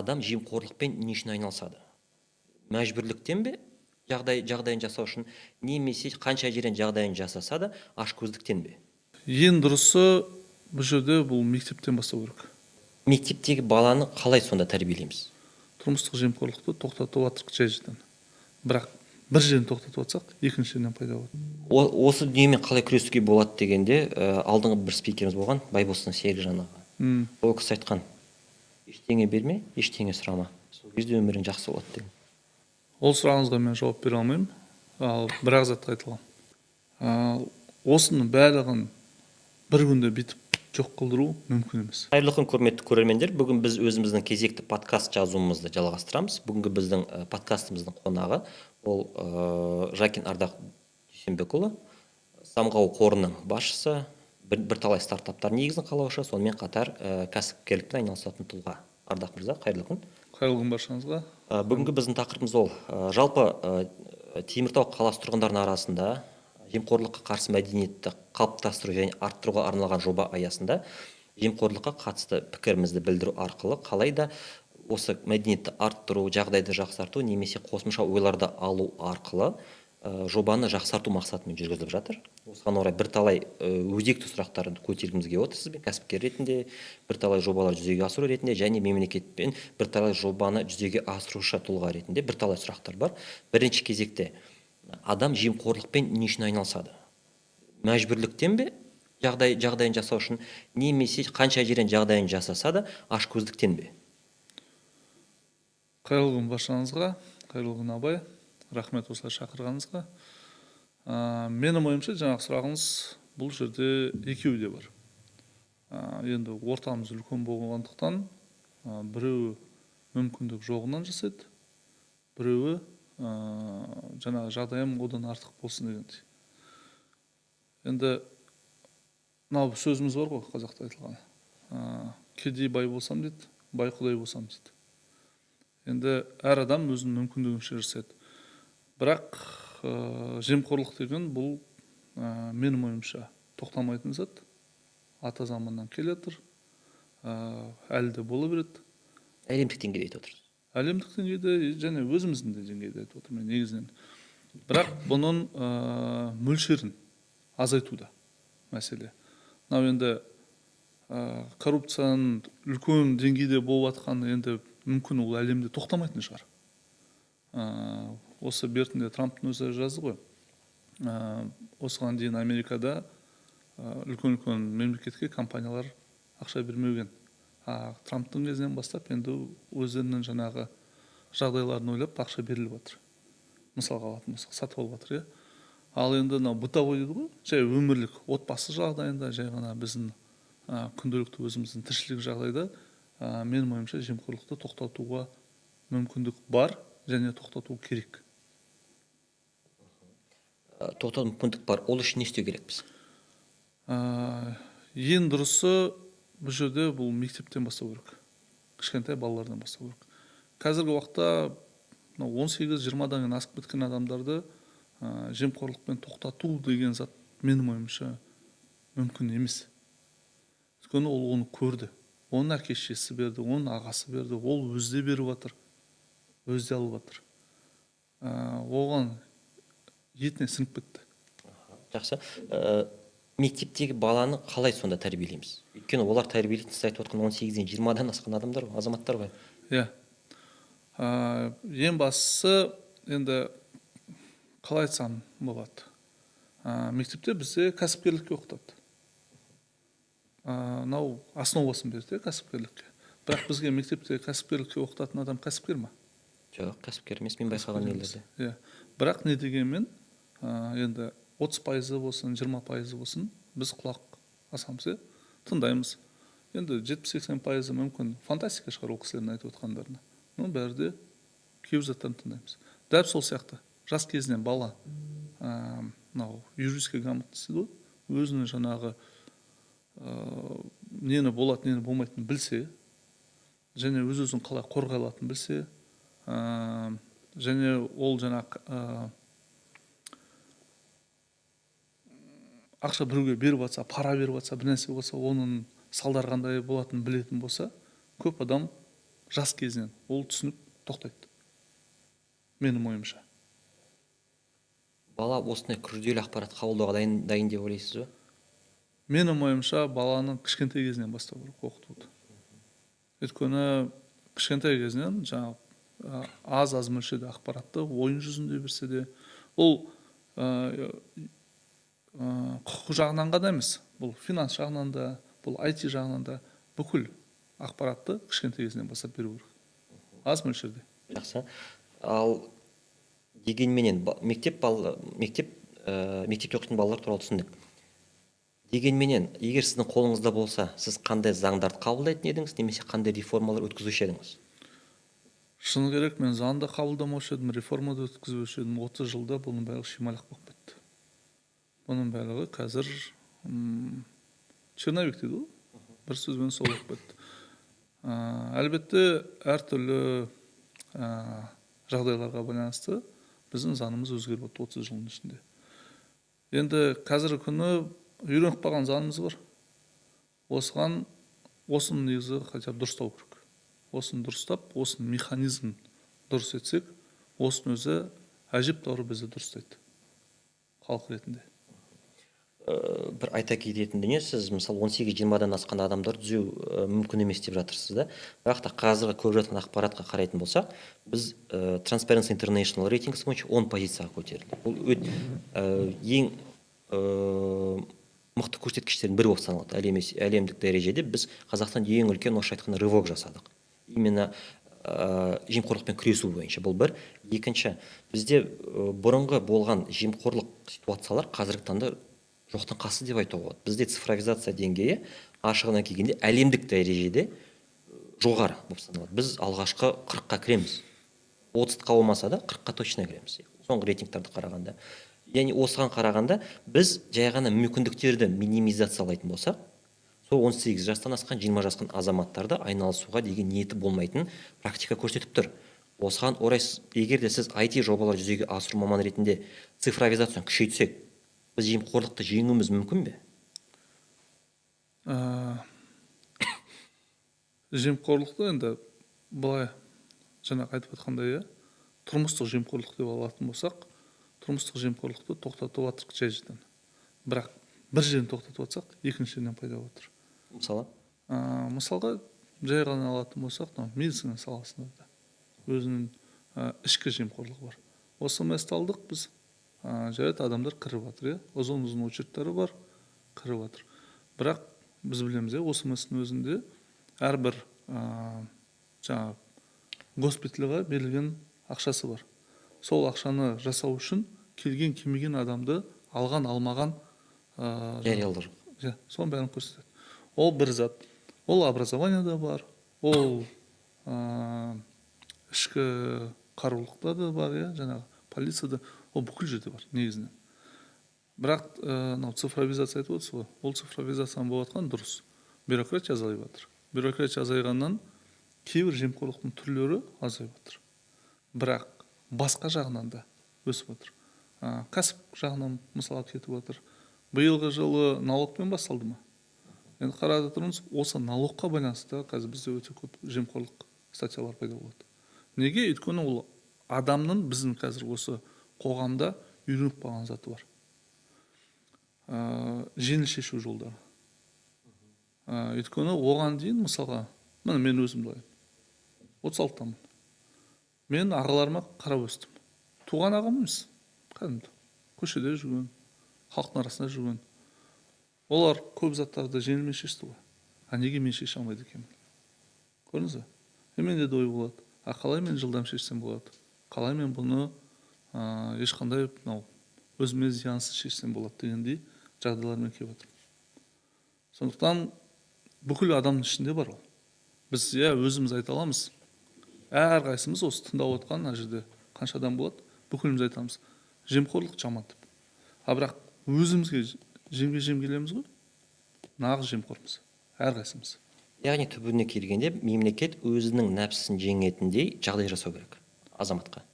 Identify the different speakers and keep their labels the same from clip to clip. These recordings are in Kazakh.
Speaker 1: адам жемқорлықпен не үшін айналысады? Мәжбүрліктен бе, жағдайын жасау үшін, немесе қанша жерден жағдайын жасаса да ашкөздіктен бе?
Speaker 2: Ең дұрысы бұл жерде бұл мектептен бастау керек.
Speaker 1: Мектептегі баланы қалай сонда тәрбиелейміз?
Speaker 2: Тұрмыстық жемқорлықты тоқтатып жатырық жай жерден. Бірақ бір жерін тоқтатып жатсақ, екінші жерден пайда болады.
Speaker 1: Осы дүниемен қалай күресуге болады дегенде, алдыңғы бір спикеріміз болған, Байбосын Серікжан аға. Ол кісі айтқан, ештеңе берме, ештеңе сұрама. Сол кезде өмірің жақсы болады деген.
Speaker 2: Ол сұрағыңызға мен жауап бере алмаймын, ал бір затты айта аламын. Осының барлығын бір күнде бүйтіп жоқ қылдыру мүмкін емес.
Speaker 1: Қайырлы күн, құрметті көрермендер. Бүгін біз өзіміздің кезекті подкаст жазуымызды жалғастырамыз. Бүгінгі біздің подкастымыздың қонағы ол Жакин Ардақ Дүйсенбекұлы, Самғау қорының басшысы, бірталай стартаптар негізін қалаушы, сонымен қатар кәсіпкерлікпен айналысатын тұлға. Ардақ мырза, қайырлы күн.
Speaker 2: Қайырлы күн баршаңызға.
Speaker 1: Бүгінгі біздің тақырыбымыз ол жалпы Теміртау қаласы тұрғындарының арасында жемқорлыққа қарсы мәдениетті қалыптастыру және арттыруға арналған жоба аясында жемқорлыққа қатысты пікірімізді білдіру арқылы қалайда осы мәдениетті арттыру, жағдайды жақсарту немесе қосымша ойларды алу арқылы жобаны жақсарту мақсатымен жүргізіліп жатыр. Осыған орай бірталай өзекті сұрақтарды көтергіміз келіп отыр сізбен кәсіпкер ретінде, бірталай жобалар жүзеге асыру ретінде және мемлекетпен бірталай жобаны жүзеге асырушы тұлға ретінде бірталай сұрақтар бар. Бірінші кезекте адам жемқорлықпен не үшін айналысады? Мәжбүрліктен бе, жағдайын жасау үшін, немесе қанша жерден жағдайын жасаса да ашкөздіктен бе?
Speaker 2: Қайырлы күн баршаңызға, қайырлы күн Абай, рахмет осылай шақырғаныңызға. Менің ойымша жаңағы сұрағыңыз бұл жерде екеуі де бар. Енді ортамыз үлкен болғандықтан біреуі мүмкіндік жоғынан жасайды, біреуі жаңағы жағдайым одан артық болсын дегендей. Енді мынау сөзіміз бар ғой қазақта айтылған. Кедей бай болсам дейді, бай құдай болсам дейді. Енді әр адам өзінің мүмкіндігінше жасайды. Бірақ жемқорлық деген бұл менің ойымша тоқтамайтын зат. Ата заманнан келетір, әлі де бола береді.
Speaker 1: Әлемдік деңгейде айтып отырсыз.
Speaker 2: Әлемдік деңгейде және өзіміздің де деңгейде айтып отырмын негізінен. Бірақ бұның мөлшерін азайтуда мәселе. Мынау енді коррупцияның үлкен деңгейде болып жатқан енді мүмкін ол әлемде тоқтамайтын шығар. Осы бертінде Трамптың өзі жазды ғой. Осыған дейін Америкада үлкен мемлекетке компаниялар ақша бермеген. Трамптың кезінен бастап енді өздерінің жаңағы жағдайларын ойлап ақша беріліп жатыр. Мысалға алатын болсақ, сатып алып жатыр. Ал енді бытовой дейді ғой, жай өмірлік отбасы жағдайында, жай ғана біздің күнделікті өзіміздің тіршілік жағдайда менің ойымша жемқорлықты тоқтатуға мүмкіндік бар және тоқтату керек.
Speaker 1: Тоқтату мүмкіндік бар, ол үшін не істеу керекпіз?
Speaker 2: Ең дұрысы бұл жерде бұл мектептен бастау керек. Кішкентай балалардан бастау керек. Қазіргі уақытта 18-20-дан асып кеткен адамдарды жемқорлықпен тоқтату деген зат менің ойымша мүмкін емес. Өйткені ол оны көрді. Оның әке-шешесі берді, оның ағасы берді, ол өзде беріп жатыр, өзде алып жатыр. Оған етіне сіңіп кетті.
Speaker 1: Жақсы. Мектептегі баланы қалай сонда тәрбиелейміз? Өйткені олар тәрбиелейтін, сіз айтып отқан 18-20-дан асқан адамдар ғой, азаматтар ғой.
Speaker 2: Иә. Ең бастысы енді қалай айтсам болады. Мектепте бізде кәсіпкерлікке оқытады. Мынау основасын берді кәсіпкерлікке. Бірақ бізге мектепте кәсіпкерлікке оқытатын адам кәсіпкер ма?
Speaker 1: Жоқ, кәсіпкер емес, мен байқаған елдерде.
Speaker 2: Иә. Бірақ не дегенмен енді 30% болсын, 20% болсын, біз құлақ асамыз, тыңдаймыз. Енді 70-80% мүмкін фантастика шығар ол кісілердің айтып отқандарына. Оның бәрі де кейбір заттарын тыңдаймыз. Дәл сол сияқты жас кезінен бала юридическая грамотность дейді ғой, өзінің жаңағы нені болады, нені болмайтынын білсе, және өз-өзін қалай қорғай алатынын білсе, және ол жаңағы ақша біреуге беріп жатса, пара беріп жатса, бір нәрсе болса, оның салдары қандай болатынын білетін болса, көп адам жас кезінен ол түсінік тоқтайды менің ойымша.
Speaker 1: Бала осындай күрделі ақпарат қабылдауға дайын деп ойлайсыз ба?
Speaker 2: Менің ойымша баланы кішкентай кезінен бастау керек оқытуды. Өйткені кішкентай кезінен жаңағы аз мөлшерде ақпаратты ойын жүзінде берсе де, ол құқық жағынан ғана емес, бұл финанс жағынан да, бұл IT жағынан да бүкіл ақпаратты кішкентай кезінен бастап беру керек. Аз мөлшерде.
Speaker 1: Жақсы. Ал дегенменен мектепте оқитын балалар туралы түсіндік. Дегенменен, егер сіздің қолыңызда болса, сіз қандай заңдарды қабылдайтын едіңіз, немесе қандай реформалар өткізуші едіңіз?
Speaker 2: Шыны керек, мен заңды қабылдамаушы едім, реформада өткізбеуші едім. 30 жылда бұның бәрі шимайлық болып кетті. Бұның бәрі қазір черновик дейді ғой, бір сөзбен сол болып кетті. Әлбетте, әртүрлі жағдайларға байланысты біздің заңымыз өзгеріп отыр 30 жылдың ішінде. Енді қазіргі күні үйреніп қалған заңымыз бар. Осыны негізі хотя бы дұрыстау керек. Осыны дұрыстап, осыны механизмін дұрыс етсек, осыны өзі әжептәуір бізді дұрыстайды халық ретінде.
Speaker 1: Бір айта кететін дүние, сіз мысалы 18-20-дан асқан адамдар түзеу мүмкін емес деп жатырсыз да. Бірақ та қазіргі көріп жатқан ақпаратқа қарайтын болсақ, біз Transparency International рейтингісі бойынша 10 позицияға көтерілді. Бұл ең мықты көрсеткіштердің бірі болып саналады. Әлемдік дәрежеде біз Қазақстан ең үлкен орысша айтқанда рывок жасадық. Именно жемқорлықпен күресу бойынша. Бұл бір. Екінші, бізде бұрынғы болған жемқорлық ситуациялар қазіргі таңда жоқтың қасы деп айтуға болады. Бізде цифровизация деңгейі ашығына келгенде әлемдік дәрежеде жоғары болып саналады. Біз алғашқы 40-қа кіреміз. 30-қа болмаса да 40-қа точно кіреміз. Соңғы рейтингтарды қарағанда. Яғни осыған қарағанда біз жай ғана мүмкіндіктерді минимизациялайтын болсақ, сол 18 жастан асқан, 20 жасқан азаматтарды айналысуға деген ниеті болмайтын практика көрсетіп тұр. Осыған орай, егер де сіз IT жобалар жүзеге асыру маманы ретінде цифровизацияны күшейтсек, біз жемқорлықты жеңуіміз мүмкін бе?
Speaker 2: Жемқорлықты енді былай жаңа айтып жатқандай, тұрмыстық жемқорлық деп алатын болсақ, тұрмыстық жемқорлықты тоқтатып жатырық жай жерден. Бірақ бір жерін тоқтатып жатсақ, екінші жерден пайда болып отыр.
Speaker 1: Мысалы?
Speaker 2: Мысалға жай ғана алатын болсақ, медицина саласында да өзінің ішкі жемқорлығы бар. Осы мәселе алдық біз, жарайды адамдар кіріп жатыр, ұзын очередьтері бар, кіріп жатыр. Бірақ біз білеміз, осы мәселенің өзінде әрбір жаңа госпитальға берілген ақшасы бар. Сол ақшаны жасау үшін келген адамды алған алмаған
Speaker 1: жариялар.
Speaker 2: Соның бәрін көрсетеді. Ол бір зат. Ол образованияда бар, ол ішкі қарулықта да бар, жаңағы полицияда, ол бүкіл жерде бар негізінен. Бірақ цифровизация айтып отырсыз ғой, ол цифровизацияның болып жатқан дұрыс. Бюрократия азайып жатыр. Бюрократия азайғаннан кейбір жемқорлықтың түрлері азайып жатыр. Бірақ басқа жағынан да өсіп жатыр. Кәсіп жағынан мысалы кетіп жатыр. Биылғы жылы налогпен басталды ма? Енді қарап отырмыз, осы налогқа байланысты қазір бізде өте көп жемқорлық статьялар пайда болады. Неге? Өйткені ол адамның біздің қазір осы қоғамда үйреніп қалған заты бар. Жеңіл шешу жолдары. Өйткені оған дейін мысалға, мен өзімді ойлаймын. 36-тамын. Мен ағаларыма қарап өстім. Туған ағам емес. Кәдімгі. Көшеде жүрген, халықтың арасында жүрген. Олар көп заттарды жеңілмен шешті ғой. Неге мен шеше алмайды екенмін? Көрдіңіз бе? Менде де ой болады. Қалай мен жылдам шешсем болады? Қалай мен бұны ешқандай өзіме зиянсыз шешсем болады дегендей жағдайлармен келіп жатыр. Сондықтан бүкіл адамның ішінде бар ол. Біз өзіміз айта аламыз. Әрқайсымыз осы тыңдап отқан ана жерде қанша адам болады, бүкіліміз айтамыз. Жемқорлық жаман деп. Бірақ өзімізге жем келеміз ғой. Нағыз жемқормыз. Әрқайсымыз.
Speaker 1: Яғни түбіне келгенде мемлекет өзінің нәпсісін жеңетіндей жағдай жасау керек азаматқа.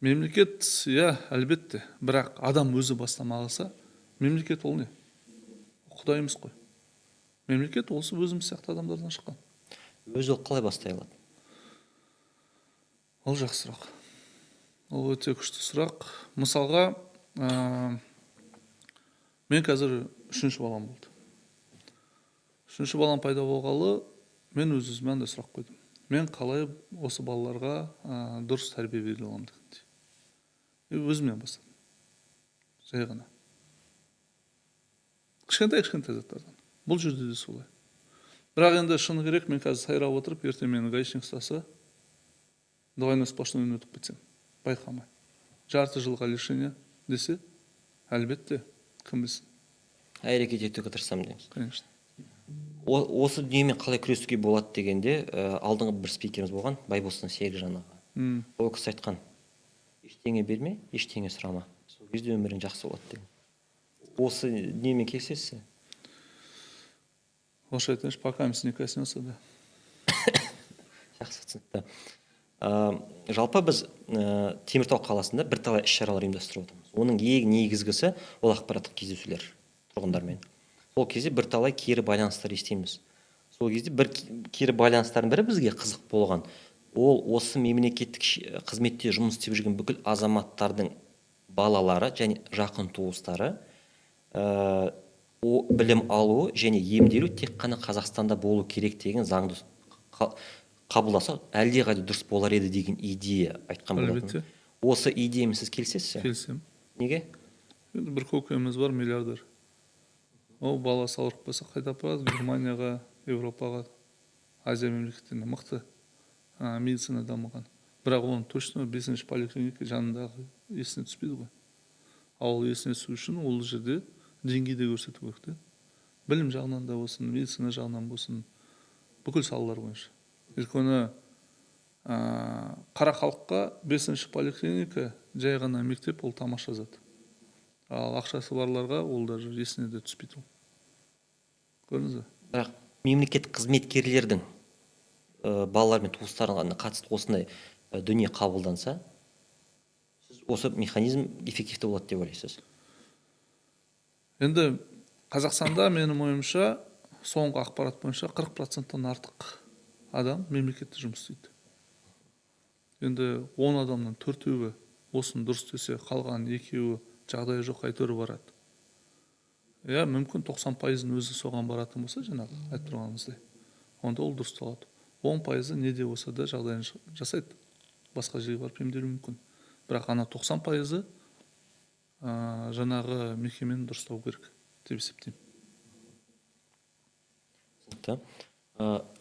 Speaker 2: Мемлекет, әлбетте, бірақ адам өзі бастамағысы, мемлекет ол не? Құдайымыз қой. Мемлекет осы өзіміз сияқты адамдардан шыққан.
Speaker 1: Өзі қалай бастай алады?
Speaker 2: Ол жақсы сұрақ. Ол өте күшті сұрақ. Мысалға, мен қазір үшінші балам болды. Үшінші балам пайда болғалы, мен өз-өзіме андай сұрақ қойдым. Мен қалай осы балаларға дұрыс тәрбие бере аламын дегенде. Өзімнен бастадым. Жай ғана. Кішкентай заттардан. Бұл жерде де солай. Бірақ енді шыны керек, мен қазір сайрап отырып, ертең мені гаишник ұстаса, двойной сплошной өтіп кетсем, байқамай. Жарты жылға лишение десе, әлбетте, кім білсін.
Speaker 1: Әрекет етуге тырысамын дейміз.
Speaker 2: Конечно.
Speaker 1: Осы дүниемен қалай күресуге болады дегенде, алдыңғы бір спикеріміз болған, Байбосын Серікжан аға. Ол кісі айтқан, ештеңе берме, ештеңе сұрама. Сол кезде өмірің жақсы болады деген. Осы дүниемен келісесіз?
Speaker 2: Орысша айтайыншы, пока не коснется, да.
Speaker 1: Жақсы түсінікті. Жалпы біз Теміртау қаласында бірталай іс-шаралар ұйымдастырып отырмыз. Оның ең негізгісі ол ақпараттық кездесулер тұрғындармен. Сол кезде бірталай кері байланыстар естиміз. Сол кезде бір кері байланыстардың бірі бізге қызық болған. Ол осы мемлекеттік қызметте жұмыс істеп жүрген бүкіл азаматтардың балалары және жақын туыстары білім алуы және емделу тек қана Қазақстанда болу керек деген заңды қабылдаса, әлдеқайда дұрыс болар еді деген идея айтқан болатын. Осы идеямен сіз келісесіз?
Speaker 2: Келісемін.
Speaker 1: Неге?
Speaker 2: Бір көкеміз бар, миллиардер. Ол баласы ауырып қалса қайда апарады? Германияға, Европаға, Азия мемлекеттеріне мықты медицина дамыған. Бірақ оның точно 5-ші поликлиника жанындағы есіне түспейді ғой. Ал есіне түсу үшін ол жерде деңгейде көрсету керек. Білім жағынан да болсын, медицина жағынан болсын, бүкіл салалар бойынша. Өйткені қара халыққа 5-ші поликлиника жай ғана мектеп, ол тамаша зат. Ал ақшасы барларға ол даже есіне де түспейді. Көрдіңіз бе?
Speaker 1: Бірақ мемлекет қызметкерлердің балалар мен туыстарына қатысты осындай дүние қабылданса, сіз осы механизм эффективті болады деп ойлайсыз?
Speaker 2: Енді Қазақстанда менің ойымша соңғы ақпарат бойынша 40%-тан артық адам мемлекетте жұмыс істейді. Енді 10 адамның 4-еуі осын дұрыс десе, қалған 2-еуі жағдайы жоқ әйтеуір барады. Мүмкін 90% өзі соған баратын болса, жаңағы айтып тұрғанымыздай, онда ол дұрысталады. 10% неде болса да жағдайын жасайды. Басқа жерге барып емделуі мүмкін. Бірақ ана 90% жаңағы мекемені дұрыстау керек деп есептеймін.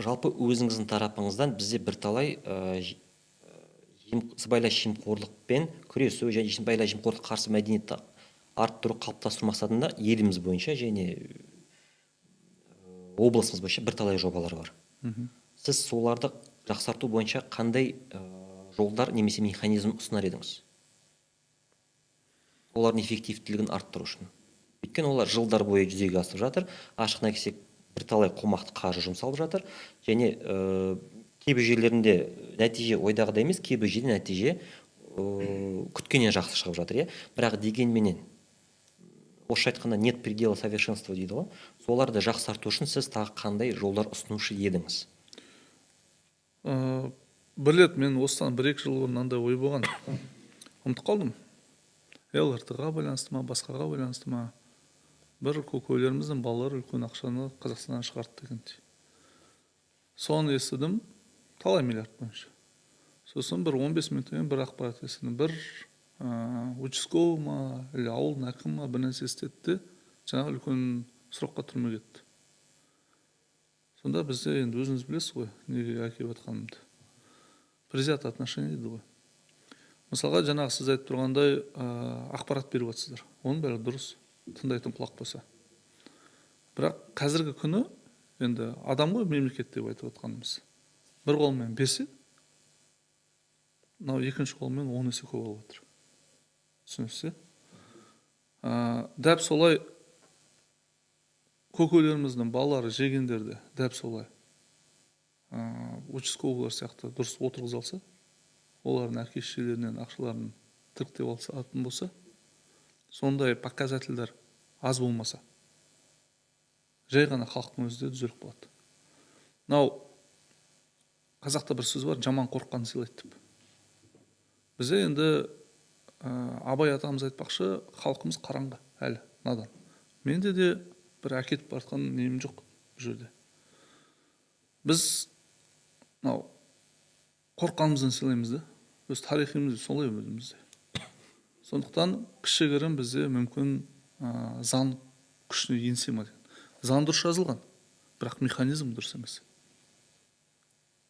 Speaker 1: Жалпы өзіңіздің тарапыңыздан бізде бірталай сыбайлас жемқорлықпен күресу және сыбайлас жемқорлыққа қарсы мәдениетті арттыру, қалыптастыру мақсатында еліміз бойынша және облысымыз бойынша бірталай жобалар бар. Сіз соларды жақсарту бойынша қандай жолдар немесе механизм ұсынар едіңіз? Олардың эффективтілігін арттыру үшін. Өйткені олар жылдар бойы жүзеге асырып жатыр. Ашығына келсек, бірталай қомақты қаржы жұмсалып жатыр. Және кейбір жерлерінде нәтиже ойдағыдай емес, кейбір жерде нәтиже күткеннен жақсы шығып жатыр. Бірақ дегенменен, орысша айтқанда нет предела совершенства дейді ғой. Соларды жақсарту үшін сіз тағы қандай жолдар ұсынушы едіңіз?
Speaker 2: Білет, мен осыдан 1-2 жыл бұрын мынандай ой болған. Ұмытып қалдым. ЛРТ-ға байланысты ма, басқаға байланысты ма, бір көкелеріміздің балалары үлкен ақшаны Қазақстаннан шығарды дегенде. Соны естідім, талай миллиард бойынша. Сосын бір 15 минуттен бір ақпарат естідім. Бір участковый ма, или ауылдың әкімі ма, бір нәрсе істетті, жаңағы үлкен сұраққа түрме кетті. Сонда бізде енді өзіңіз білесіз ғой, неге әкеп атқанымды. Предвзят отношение дейді ғой. Мысалға, жаңағы сіз айтып тұрғандай ақпарат беріп жатсыздар. Оның бәрі дұрыс, тыңдайтын құлақ болса. Бірақ қазіргі күні енді адам ғой мемлекет деп айтып жатқанымыз. Бір қолмен берсе, мынау екінші қолмен 10 есе көп алып отыр. Түсінесіз? Дәп солай көкелеріміздің балалары жегендерді дәп солай участковыйлар сияқты дұрыс отырғызалса, олардың әке-шешелерінен ақшаларын тіріктеп алатын болса, сондай показательдер аз болмаса, жай ғана халықтың өзі де түзеліп қалады. Мынау қазақта бір сөз бар, жаман қорыққанды сыйлайды деп. Бізде енді абай атамыз айтпақшы, халқымыз қараңғы әлі, надан. Менде де бір әкетіп бартқан немім жоқ бұл жерде. Біз мынау қорққанымыздан сыйлаймыз да, өз тарихымыз солай өзімізде. Сондықтан кішігірім бізде мүмкін заң күшіне енсе ма деген. Заң дұрыс жазылған, бірақ механизм дұрыс емес.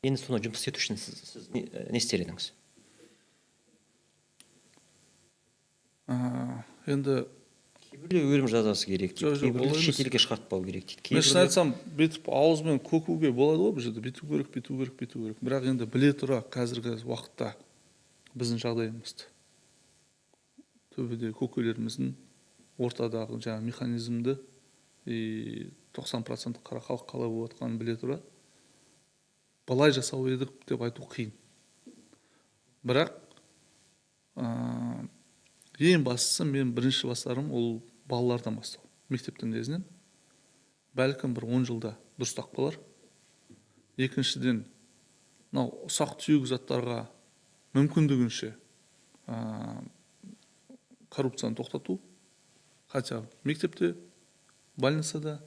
Speaker 1: Енді соны жұмыс істету үшін сіз не істер едіңіз?
Speaker 2: Енді
Speaker 1: Кейбіреулер өлім жазасы керек дейді,
Speaker 2: Жоқ,
Speaker 1: кейбіреулер
Speaker 2: олай емес.
Speaker 1: шетелге шығартпау керек дейді,
Speaker 2: мен шын
Speaker 1: кейбіреулер
Speaker 2: айтсам, бүйтіп ауызбен көкуге болады ғой бұл жерде, бүйту керек. Бірақ енді біле тұра қазіргі уақытта біздің жағдайымызды, төбеде көкелеріміздің ортадағы жаңа механизмді 90% қара халық қалай болып жатқанын біле тұра, былай жасау едік деп айту қиын. Бірақ ең бастысы, мен бірінші бастарым ол балалардан бастау. Мектептің кезінен. Бәлкім бір 10 жылда дұрыстақ болар. Екіншіден, ұсақ түйек заттарға мүмкіндігінше коррупцияны тоқтату. Хотя мектепте, больницада,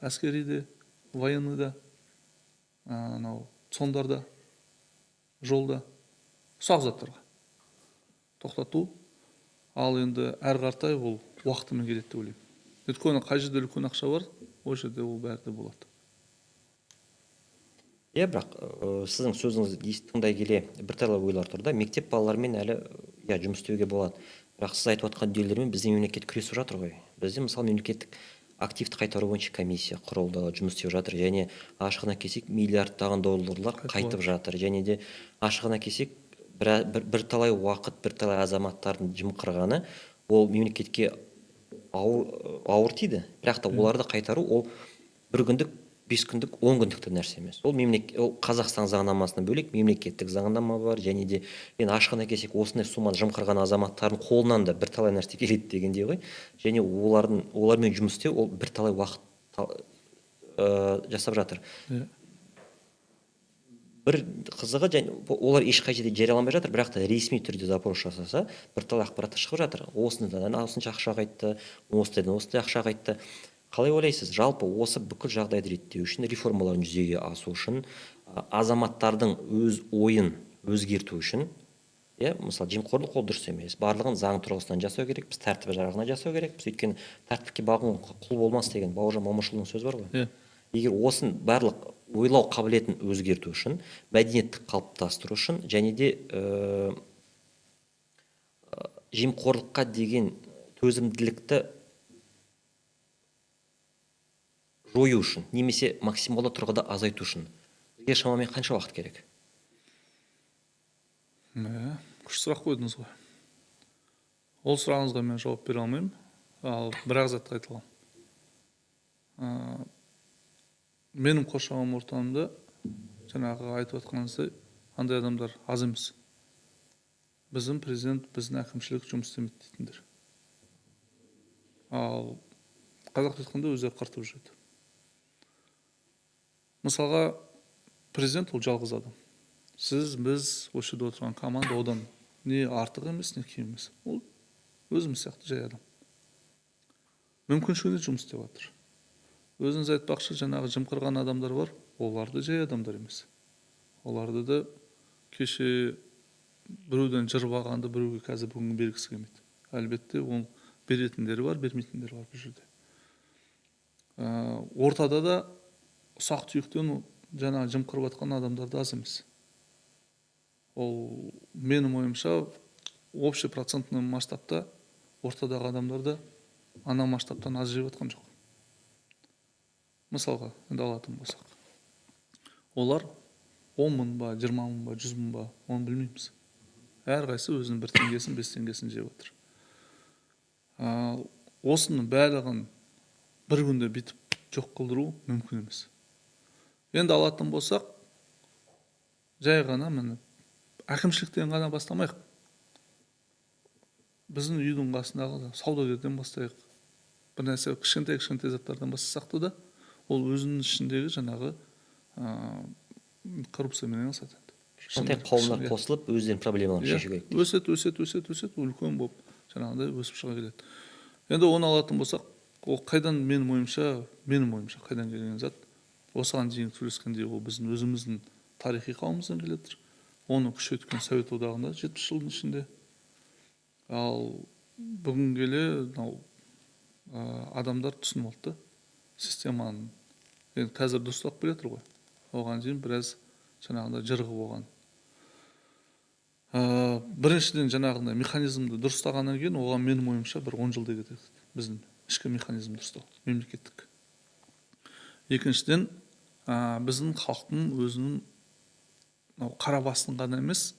Speaker 2: әскериде, военныйда, сондарда, жолда, ұсақ заттарға тоқтату. Ал енді әр қартай ол уақытымен келеді деп ойлаймын. Өйткені қай жерде үлкен ақша бар, ол жерде ол бәрі де болады.
Speaker 1: бірақ сіздің сөзіңізді тыңдай келе бірталай ойлар тұр да, мектеп балаларымен әлі жұмыс істеуге болады. Бірақ сіз айтып отқан дүниелермен біздің мемлекет күресіп жатыр ғой. Бізде мысалы мемлекеттік активті қайтару бойынша комиссия құрылды, жұмыс істеп жатыр, және ашығына келсек миллиардтаған долларлар қайтып жатыр, және де ашығына келсек бірталай уақыт, бірталай азаматтардың жымқырғаны ол мемлекетке ауыр тиді. Бірақ та оларды қайтару ол бір күндік, 5 күндік, 10 күндікті нәрсе емес. Ол Қазақстан заңнамасынан бөлек мемлекеттік заңнама бар, және де ашығына келсек осындай сумманы жымқырған азаматтардың қолынан да бірталай нәрсе келеді дегендей ғой. Және олармен жұмыс істеу ол бірталай уақыт жасап жатыр. Бір қызығы, олар ешқай жерде жарияланбай жатыр, бірақ та ресми түрде запрос жасаса, бірталай ақпарат шығып жатыр. Осындай ақша қайтты, осындай ақша қайтты. Қалай ойлайсыз, жалпы осы бүкіл жағдайды реттеу үшін, реформалардың жүзеге асу үшін, азаматтардың өз ойын өзгерту үшін, мысалы жемқорлық ол дұрыс емес, барлығын заң тұрғысынан жасау керек, біз тәртібі жағынан жасау керекпіз, өйткені тәртіпке бағыну құл болмас деген Бауыржан Момышұлының сөзі бар ғой. Егер осын барлық ойлау қабілетін өзгерту үшін, мәдениетті қалыптастыру үшін, және де жемқорлыққа деген төзімділікті жою үшін, немесе максималды тұрғыда азайту үшін бізге шамамен қанша уақыт керек?
Speaker 2: Күшті сұрақ қойдыңыз ғой. Ол сұрағыңызға мен жауап бере алмаймын, ал бірақ затты айта аламын. Менің қоршаған ортамда жаңағы айтып отқаныңыздай андай адамдар аз емес. Біздің президент, біздің әкімшілік жұмыс істемейді дейтіндер. Ал қазақша айтқанда өздері қартып жүреді. Мысалға, президент ол жалғыз адам. Сіз, біз, осы жерде отырған команда одан не артық емес, не кем емес. Ол өзіміз сияқты жай адам. Мүмкіншілігінде жұмыс істеп жатыр. Өзіңіз айтпақшы, жаңағы жымқырған адамдар бар, оларды жай адамдар емес. Оларды да кеше біреуден жырбағанды біреуге қазір бүгін бергісі келмейді. Әлбетте, ол беретіндері бар, бермейтіндері бар бұл жерде. Ортада да ұсақ түйектен жаңағы жымқырып жатқан адамдар да аз емес. Ол менің ойымша общий процентный масштабта ортадағы адамдар да ана масштабтан аз жеп жатқан жоқ. Мысалға, енді алатын болсақ. Олар 10 мың ба, 20 мың ба, 100 мың ба, оны білмейміз. Әрқайсысы өзінің 1 теңгесін, 5 теңгесін жеп отыр. Осының барлығын бір күнде бітіп жоқ қылдыру мүмкін емес. Енді алатын болсақ, жай ғана міне әкімшіліктен ғана бастамайық. Біздің үйдің қасындағы саудагерден бастайық. Бір нәрсе кішкентай заттардан бастасақ та, ол өзінің ішіндегі жаңағы коррупциямен айналысады.
Speaker 1: кішкентай қауымдар қосылып өздерінің проблемаларын шешу керек.
Speaker 2: өсет үлкен болып жаңағыдай өсіп шыға келеді. Енді оны алатын болсақ, ол қайдан менің ойымша қайдан келген зат? Осыған дейін сөйлескендей, ол біздің өзіміздің тарихи қауымымыздан келеді. Оны күшейткен Совет одағында 70 жылдың ішінде. Ал бүгін келе адамдар түсініп алды системаны. Енді қазір дұрыстап келе жатыр ғой. Оған дейін біраз жаңағындай жырғы болған. Біріншіден жаңағындай механизмді дұрыстағаннан кейін, оған менің ойымша бір 10 жылдай кетеді. Біздің ішкі механизм дұрыстау, мемлекеттік. Екіншіден, біздің халықтың өзінің қара басын ғана емес,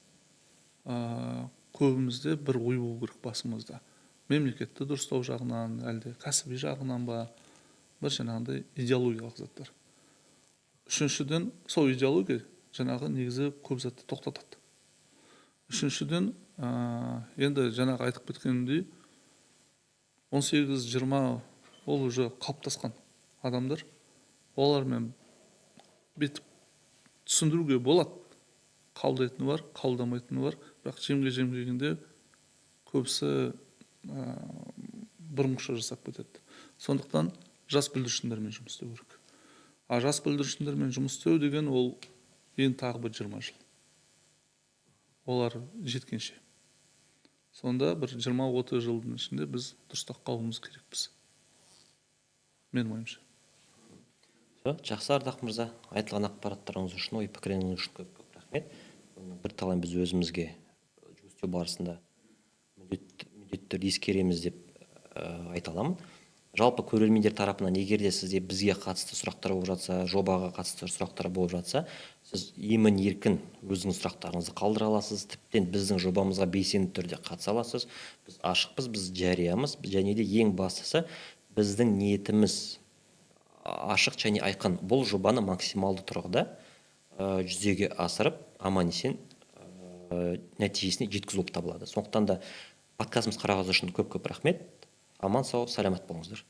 Speaker 2: көбімізде бір ой болу керек басымызда. Мемлекетті дұрыстау жағынан, әлде кәсіби жағынан ба, бір жаңағындай идеологиялық заттар. Үшіншіден, сол идеология жаңағы негізі көп затты тоқтатады. Үшіншіден, енді жаңағы айтып кеткенімдей, 18-20 ол уже қалыптасқан адамдар, олармен бетіп түсіндіруге болады. Қабылдайтыны бар, қабылдамайтыны бар, бірақ жемге келгенде көбісі бұрынғыша жасап кетеді. Сондықтан жас бүлдіршіндермен жұмыс істеу керек. Жас бүлдіршіндермен жұмыс істеу деген ол ең тағы бір 20 жыл. Олар жеткенше. Сонда бір 20-30 жылдың ішінде біз дұрыстап қалуымыз керекпіз. Менің ойымша.
Speaker 1: Жақсы, Ардақ мырза, айтылған ақпараттарыңыз үшін, ой пікіріңіз үшін көп рахмет. Бірталай біз өзімізге жұмыс істеу барысында міндеттерді ескереміз деп айта аламын. Жалпы көрермендер тарапынан егер де сізде бізге қатысты сұрақтар болып жатса, жобаға қатысты сұрақтар болып жатса, сіз емін еркін өзіңіз сұрақтарыңызды қалдыра аласыз. Тіптен біздің жобамызға белсенді түрде қатыса аласыз. Біз ашықпыз, біз жариямыз, және де ең бастысы біздің ниетіміз ашық және айқын. Бұл жобаны максималды тұрғыда жүзеге асырып, аман-есен нәтижесіне жеткізу болып табылады. Сондықтан да подкастымыз қарағаныңыз үшін көп рахмет. Аман сау, саламат болыңыздар.